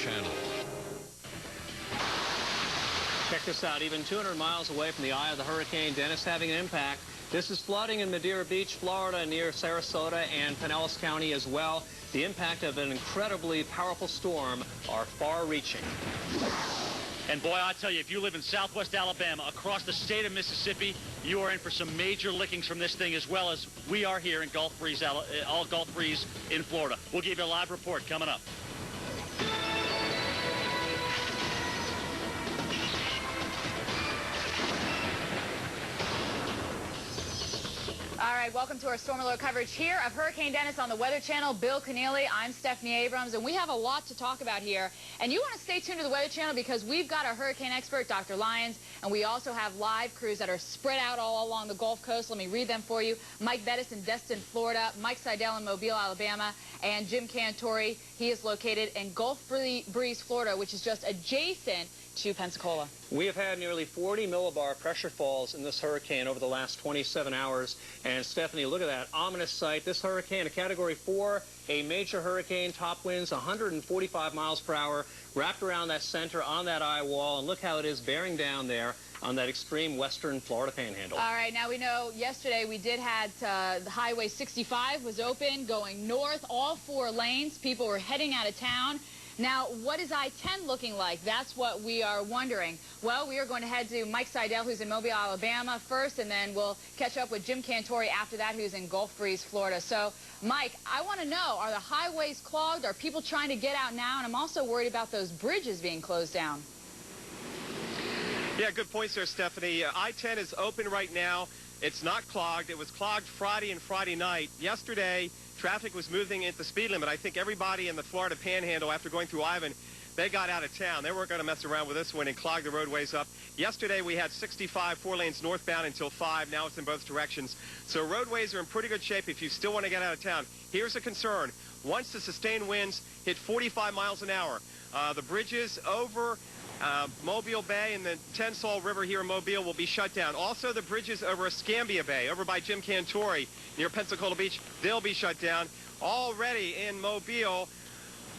Channel. Check this out. Even 200 miles away from the eye of the Hurricane Dennis having an impact. This is flooding in Madeira Beach, Florida, near Sarasota and Pinellas County as well. The impact of an incredibly powerful storm are far-reaching. And boy, I tell you, if you live in southwest Alabama, across the state of Mississippi, you are in for some major lickings from this thing, as well as we are here in Gulf Breeze, all Gulf Breeze in Florida. We'll give you a live report coming up. All right, welcome to our storm alert coverage here of Hurricane Dennis on the Weather Channel. Bill Keneally, I'm Stephanie Abrams, and we have a lot to talk about here. And you want to stay tuned to the Weather Channel because we've got our hurricane expert, Dr. Lyons, and we also have live crews that are spread out all along the Gulf Coast. Let me read them for you. Mike Bettis in Destin, Florida, Mike Seidel in Mobile, Alabama, and Jim Cantori. He is located in Gulf Breeze, Florida, which is just adjacent to Pensacola. We have had nearly 40 millibar pressure falls in this hurricane over the last 27 hours. And Stephanie, look at that ominous sight. This hurricane, a Category 4, a major hurricane, top winds 145 miles per hour, wrapped around that center on that eye wall. And look how it is bearing down there on that extreme western Florida Panhandle. All right, now we know yesterday we did have the Highway 65 was open, going north, all 4 lanes. People were heading out of town. Now, what is I-10 looking like? That's what we are wondering. Well, we are going to head to Mike Seidel, who's in Mobile, Alabama, first, and then we'll catch up with Jim Cantori after that, who's in Gulf Breeze, Florida. So, Mike, I want to know, are the highways clogged? Are people trying to get out now? And I'm also worried about those bridges being closed down. Yeah, good points there, Stephanie. I-10 is open right now. It's not clogged. It was clogged Friday and Friday night. Yesterday, traffic was moving at the speed limit. I think everybody in the Florida Panhandle, after going through Ivan, they got out of town. They weren't going to mess around with this one and clog the roadways up. Yesterday, we had 65, 4 lanes northbound until 5. Now it's in both directions. So roadways are in pretty good shape if you still want to get out of town. Here's a concern. Once the sustained winds hit 45 miles an hour, the bridges over Mobile Bay and the Tensol River here in Mobile will be shut down. Also, the bridges over Escambia Bay, over by Jim Cantori near Pensacola Beach, they'll be shut down. Already in Mobile,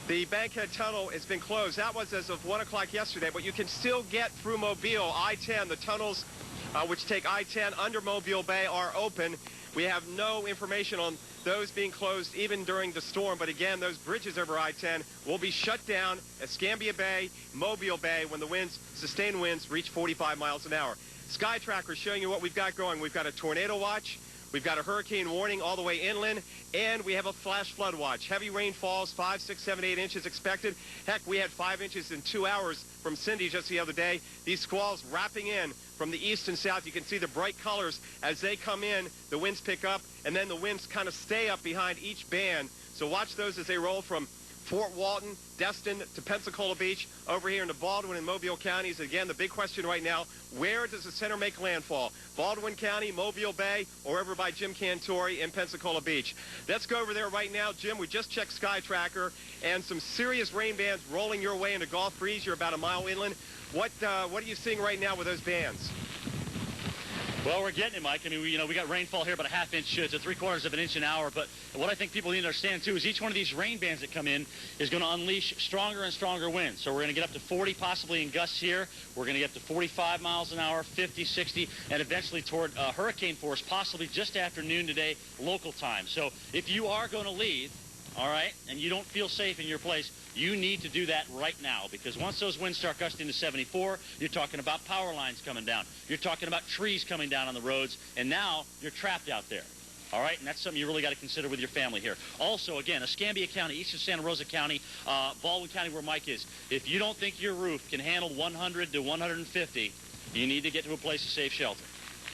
the Bankhead Tunnel has been closed. That was as of 1 o'clock yesterday, but you can still get through Mobile. I-10, the tunnels which take I-10 under Mobile Bay are open. We have no information on those being closed even during the storm. But again, those bridges over I-10 will be shut down at Escambia Bay, Mobile Bay, when the winds, sustained winds, reach 45 miles an hour. Sky Tracker is showing you what we've got going. We've got a tornado watch. We've got a hurricane warning all the way inland, and we have a flash flood watch. Heavy rainfalls, 5, 6, 7, 8 inches expected. Heck, we had 5 inches in 2 hours from Cindy just the other day. These squalls wrapping in from the east and south. You can see the bright colors as they come in. The winds pick up, and then the winds kind of stay up behind each band. So watch those as they roll from Fort Walton, Destin to Pensacola Beach, over here into Baldwin and Mobile counties. Again, the big question right now, where does the center make landfall? Baldwin County, Mobile Bay, or over by Jim Cantori in Pensacola Beach? Let's go over there right now. Jim, we just checked Sky Tracker, and some serious rain bands rolling your way into Gulf Breeze. You're about a mile inland. What are you seeing right now with those bands? Well, we're getting it, Mike. I mean, we got rainfall here, about a ½ inch to 3/4 of an inch an hour. But what I think people need to understand, too, is each one of these rain bands that come in is going to unleash stronger and stronger winds. So we're going to get up to 40 possibly in gusts here. We're going to get up to 45 miles an hour, 50, 60, and eventually toward hurricane force, possibly just after noon today, local time. So if you are going to leave, all right, and you don't feel safe in your place, you need to do that right now, because once those winds start gusting to 74, you're talking about power lines coming down. You're talking about trees coming down on the roads, and now you're trapped out there. All right, and that's something you really got to consider with your family here. Also, again, Escambia County, eastern Santa Rosa County, Baldwin County, where Mike is. If you don't think your roof can handle 100 to 150, you need to get to a place of safe shelter,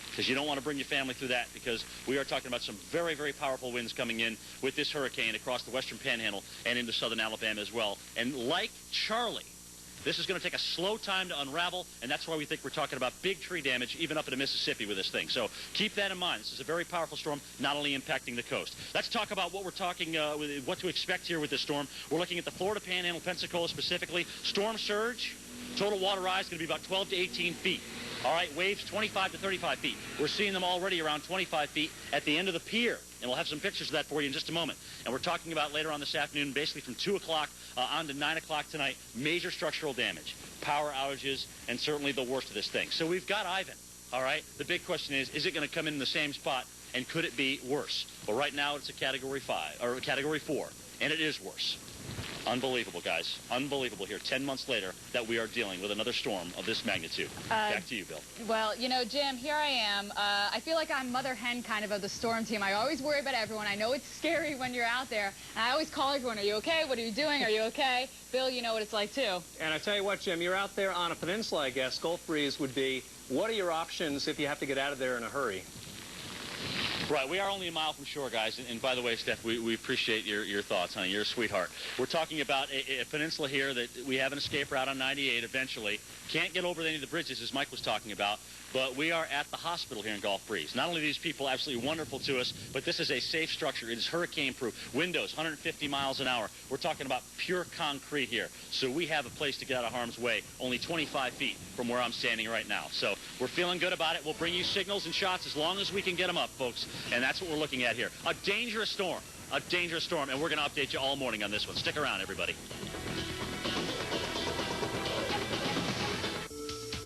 because you don't want to bring your family through that, because we are talking about some very, very powerful winds coming in with this hurricane across the western Panhandle and into southern Alabama as well. And like Charlie, this is going to take a slow time to unravel, and that's why we think we're talking about big tree damage even up into Mississippi with this thing. So keep that in mind. This is a very powerful storm, not only impacting the coast. Let's talk about what we're talking, what to expect here with this storm. We're looking at the Florida Panhandle, Pensacola specifically. Storm surge, total water rise is going to be about 12 to 18 feet. All right, waves 25 to 35 feet. We're seeing them already around 25 feet at the end of the pier. And we'll have some pictures of that for you in just a moment. And we're talking about later on this afternoon, basically from 2 o'clock on to 9 o'clock tonight, major structural damage, power outages, and certainly the worst of this thing. So we've got Ivan, all right? The big question is it going to come in the same spot, and could it be worse? Well, right now it's a Category 5, or a Category 4, and it is worse. Unbelievable, guys. Unbelievable here, 10 months later, that we are dealing with another storm of this magnitude. Back to you, Bill. Well, you know, Jim, here I am. I feel like I'm mother hen kind of the storm team. I always worry about everyone. I know it's scary when you're out there. And I always call everyone, are you okay? What are you doing? Are you okay? Bill, you know what it's like, too. And I tell you what, Jim, you're out there on a peninsula, I guess. Gulf breeze would be, what are your options if you have to get out of there in a hurry? Right, we are only a mile from shore, guys, and by the way, Steph, we appreciate your thoughts, honey. You're a sweetheart. We're talking about a peninsula here that we have an escape route on 98 eventually. Can't get over any of the bridges, as Mike was talking about, but we are at the hospital here in Gulf Breeze. Not only are these people absolutely wonderful to us, but this is a safe structure. It is hurricane-proof. Windows, 150 miles an hour. We're talking about pure concrete here. So we have a place to get out of harm's way, only 25 feet from where I'm standing right now. So we're feeling good about it. We'll bring you signals and shots as long as we can get them up, folks. And that's what we're looking at here. A dangerous storm, and we're going to update you all morning on this one. Stick around, everybody.